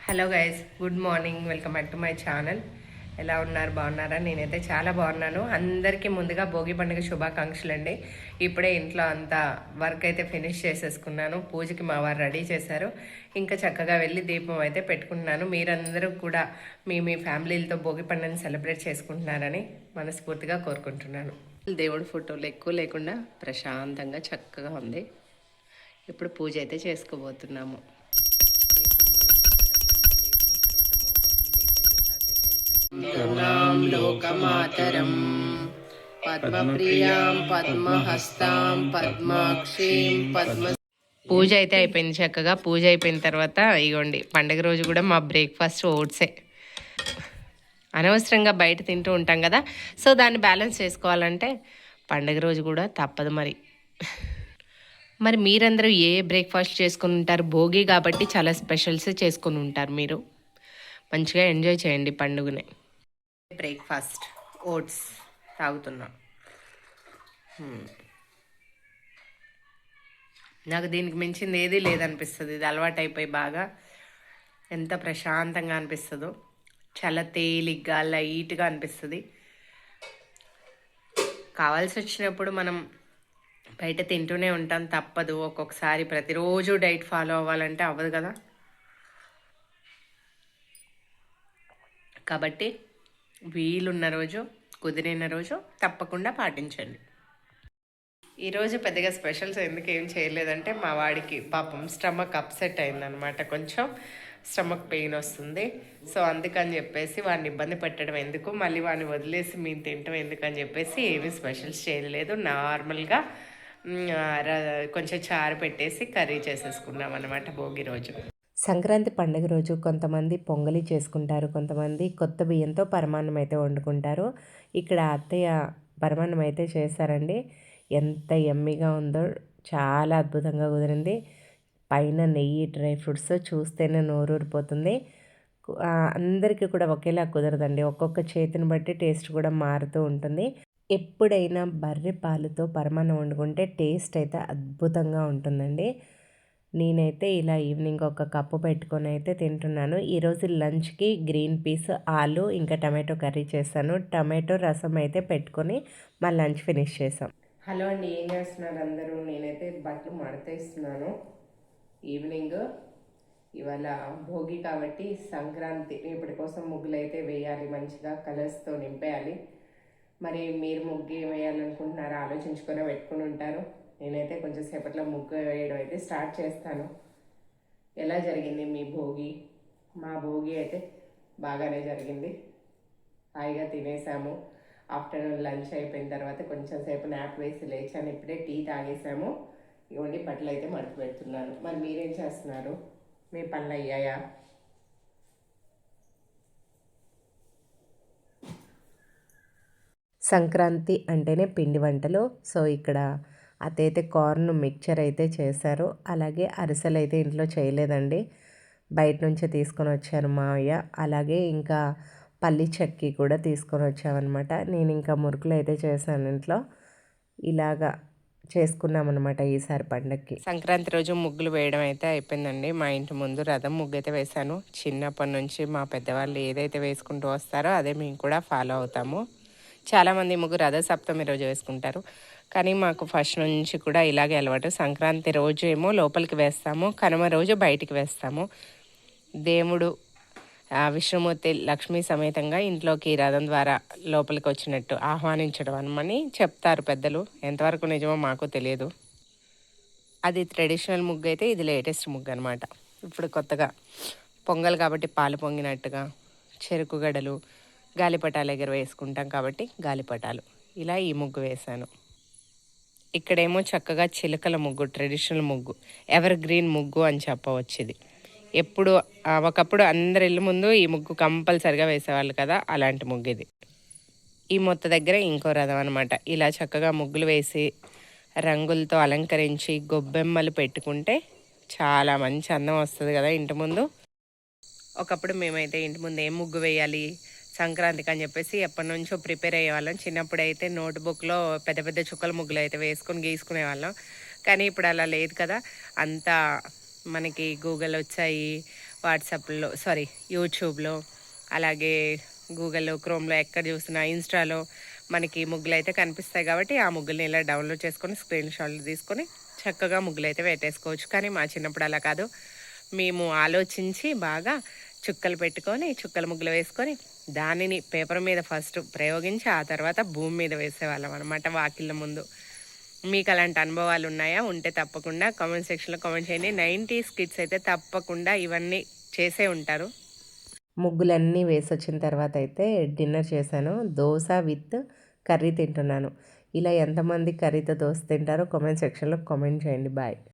Hello guys, good morning. Welcome back to my channel. ఎలా ఉన్నారు? బాగున్నారా? నేనైతే చాలా బాగున్నాను. అందరికీ ముందుగా భోగి పండుగ శుభాకాంక్షలు అండి. ఇప్పుడే ఇంట్లో అంతా వర్క్ అయితే ఫినిష్ చేసేసుకున్నాను. పూజకి మా వారు రెడీ చేశారు. ఇంకా చక్కగా వెళ్ళి దీపం అయితే పెట్టుకుంటున్నాను. మీరందరూ కూడా మీ ఫ్యామిలీలతో భోగి పండుగని సెలబ్రేట్ చేసుకుంటున్నారని మనస్ఫూర్తిగా కోరుకుంటున్నాను. దేవుడి ఫోటోలు ఎక్కువ లేకుండా ప్రశాంతంగా చక్కగా ఉంది. ఇప్పుడు పూజ అయితే చేసుకోబోతున్నాము. లోకమాతరం పద్మప్రియాం పద్మహస్తాం పద్మాక్షీం పద్మ. పూజ అయితే అయిపోయింది. చక్కగా పూజ అయిపోయిన తర్వాత ఇగోండి, పండగ రోజు కూడా మా బ్రేక్ఫాస్ట్ ఓట్సే. అనవసరంగా బయట తింటూ ఉంటాం కదా, సో దాన్ని బ్యాలెన్స్ చేసుకోవాలంటే పండగ రోజు కూడా తప్పదు. మరి మీరందరూ ఏ బ్రేక్ఫాస్ట్ చేసుకుని ఉంటారు? భోగి కాబట్టి చాలా స్పెషల్స్ చేసుకుని ఉంటారు. మీరు మంచిగా ఎంజాయ్ చేయండి పండుగని. బ్రేక్ఫాస్ట్ ఓట్స్ తాగుతున్నా. నాకు దీనికి మించింది ఏదీ లేదనిపిస్తుంది. ఇది అలవాటు అయిపోయి బాగా ఎంత ప్రశాంతంగా అనిపిస్తుందో, చాలా తేలిగ్గా లైట్గా అనిపిస్తుంది. కావాల్సి వచ్చినప్పుడు మనం బయట తింటూనే ఉంటాం, తప్పదు. ఒక్కొక్కసారి ప్రతిరోజు డైట్ ఫాలో అవ్వాలంటే అవ్వదు కదా. కాబట్టి వీలున్న రోజు, కుదిరిన రోజు తప్పకుండా పాటించండి. ఈరోజు పెద్దగా స్పెషల్స్ ఎందుకు ఏం చేయలేదంటే, మా వాడికి పాపం స్టమక్ అప్సెట్ అయిందనమాట. కొంచెం స్టమక్ పెయిన్ వస్తుంది. సో అందుకని చెప్పేసి వాడిని ఇబ్బంది పెట్టడం ఎందుకు, మళ్ళీ వాడిని వదిలేసి మేము తింటాం ఎందుకని చెప్పేసి ఏమీ స్పెషల్స్ చేయలేదు. నార్మల్గా కొంచెం చారు పెట్టేసి కర్రీ చేసేసుకున్నాం అనమాట భోగి రోజు. సంక్రాంతి పండుగ రోజు కొంతమంది పొంగలి చేసుకుంటారు, కొంతమంది కొత్త బియ్యంతో పరమాన్నం అయితే వండుకుంటారు. ఇక్కడ అత్తయ్య పరమాన్నం అయితే చేశారండి. ఎంత యమ్మీగా ఉందో, చాలా అద్భుతంగా కుదిరింది. పైన నెయ్యి, డ్రై ఫ్రూట్స్ చూస్తేనే నోరూరిపోతుంది. అందరికీ కూడా ఒకేలా కుదరదండి, ఒక్కొక్క చేతిని బట్టి టేస్ట్ కూడా మారుతూ ఉంటుంది. ఎప్పుడైనా బర్రె పాలతో పరమాన్నం వండుకుంటే టేస్ట్ అయితే అద్భుతంగా ఉంటుందండి. నేనైతే ఇలా ఈవినింగ్ ఒక కప్పు పెట్టుకొని అయితే తింటున్నాను. ఈరోజు లంచ్కి గ్రీన్ పీస్, ఆలు ఇంకా టమాటో కర్రీ చేశాను. టమాటో రసం అయితే పెట్టుకొని మా లంచ్ ఫినిష్ చేసాం. హలో అండి, ఏం చేస్తున్నారు అందరూ? నేనైతే బట్టలు మడతేస్తున్నాను. ఈవినింగ్ ఇవాళ భోగి కాబట్టి సంక్రాంతి ఇప్పటి కోసం ముగ్గులు అయితే వేయాలి, మంచిగా కలర్స్తో నింపేయాలి. మరి మీరు ముగ్గు వేయాలనుకుంటున్నారా? ఆలోచించుకొని పెట్టుకుని ఉంటారు. నేనైతే కొంచెం సేపట్లో ముగ్గు వేయడం అయితే స్టార్ట్ చేస్తాను. ఎలా జరిగింది మీ భోగి? మా భోగి అయితే బాగానే జరిగింది. హాయిగా తినేసాము. ఆఫ్టర్నూన్ లంచ్ అయిపోయిన తర్వాత కొంచెం సేపు నాప్ వేసి లేచాను. ఇప్పుడే టీ తాగేసాము. ఇవ్వండి, బట్టలు అయితే మడత పెడుతున్నాను. మరి మీరేం చేస్తున్నారు? మీ పనులు అయ్యాయా? సంక్రాంతి అంటేనే పిండి వంటలు. సో ఇక్కడ అదైతే కార్న్ మిక్చర్ అయితే చేశారు. అలాగే అరిసెలు అయితే ఇంట్లో చేయలేదండి, బయట నుంచే తీసుకొని వచ్చారు మావయ్య. అలాగే ఇంకా పల్లి చెక్కి కూడా తీసుకొని వచ్చామన్నమాట. నేను ఇంకా మురుకులు అయితే చేశాను ఇంట్లో. ఇలాగా చేసుకున్నామన్నమాట ఈసారి పండగకి. సంక్రాంతి రోజు ముగ్గులు వేయడం అయితే అయిపోయిందండి. మా ఇంటి ముందు రథం ముగ్గు అయితే వేశాను. చిన్నప్పటి నుంచి మా పెద్దవాళ్ళు ఏదైతే వేసుకుంటూ వస్తారో అదే మేము కూడా ఫాలో అవుతాము. చాలామంది ముగ్గు రథ సప్తమి రోజు వేసుకుంటారు, కానీ మాకు ఫస్ట్ నుంచి కూడా ఇలాగే అలవాటు. సంక్రాంతి రోజు ఏమో లోపలికి వేస్తాము, కనుమ రోజు బయటికి వేస్తాము. దేవుడు విష్ణుమూర్తి లక్ష్మీ సమేతంగా ఇంట్లోకి రథం ద్వారా లోపలికి వచ్చినట్టు ఆహ్వానించడం అనమని చెప్తారు పెద్దలు. ఎంతవరకు నిజమో మాకు తెలియదు. అది ట్రెడిషనల్ ముగ్గు అయితే, ఇది లేటెస్ట్ ముగ్గు అనమాట. ఇప్పుడు కొత్తగా పొంగల్ కాబట్టి పాలు పొంగినట్టుగా చెరుకు గడలు, గాలిపటాలు ఎగర వేసుకుంటాం కాబట్టి గాలిపటాలు, ఇలా ఈ ముగ్గు వేశాను. ఇక్కడేమో చక్కగా చిలకల ముగ్గు, ట్రెడిషనల్ ముగ్గు, ఎవర్ గ్రీన్ ముగ్గు అని చెప్పవచ్చు. ఇది ఎప్పుడు ఒకప్పుడు అందరి ఇళ్ళ ముందు ఈ ముగ్గు కంపల్సరిగా వేసేవాళ్ళు కదా, అలాంటి ముగ్గు ఇది. ఈ మొత్త దగ్గర ఇంకో రథం అనమాట. ఇలా చక్కగా ముగ్గులు వేసి రంగులతో అలంకరించి గొబ్బెమ్మలు పెట్టుకుంటే చాలా మంచి అందం వస్తుంది కదా ఇంటి ముందు. ఒకప్పుడు మేమైతే ఇంటి ముందు ఏం ముగ్గు వేయాలి సంక్రాంతికి అని చెప్పేసి ఎప్పటి నుంచో ప్రిపేర్ అయ్యేవాళ్ళం. చిన్నప్పుడు అయితే నోట్బుక్లో పెద్ద పెద్ద చుక్కల ముగ్గులు అయితే వేసుకొని గీసుకునేవాళ్ళం. కానీ ఇప్పుడు అలా లేదు కదా, అంతా మనకి గూగుల్ వచ్చాయి, వాట్సాప్లో యూట్యూబ్లో, అలాగే గూగుల్లో, క్రోమ్లో ఎక్కడ చూసినా, ఇన్స్టాలో మనకి ముగ్గులు అయితే కనిపిస్తాయి కాబట్టి ఆ ముగ్గుల్ని ఇలా డౌన్లోడ్ చేసుకొని స్క్రీన్ షాట్లు తీసుకొని చక్కగా ముగ్గులు అయితే పెట్టేసుకోవచ్చు. కానీ మా చిన్నప్పుడు అలా కాదు. మేము ఆలోచించి బాగా చుక్కలు పెట్టుకొని చుక్కల ముగ్గులు వేసుకొని దానిని పేపర్ మీద ఫస్ట్ ప్రయోగించి ఆ తర్వాత భూమి మీద వేసేవాళ్ళం అనమాట వాకిళ్ళ ముందు. మీకు అలాంటి అనుభవాలు ఉన్నాయా? ఉంటే తప్పకుండా కామెంట్ సెక్షన్లో కామెంట్ చేయండి. 90s కిడ్స్ అయితే తప్పకుండా ఇవన్నీ చేసే ఉంటారు. ముగ్గులన్నీ వేసొచ్చిన తర్వాత అయితే డిన్నర్ చేశాను. దోశ విత్ కర్రీ తింటున్నాను. ఇలా ఎంతమంది కర్రీతో దోశ తింటారో కామెంట్ సెక్షన్లో కామెంట్ చేయండి. బాయ్.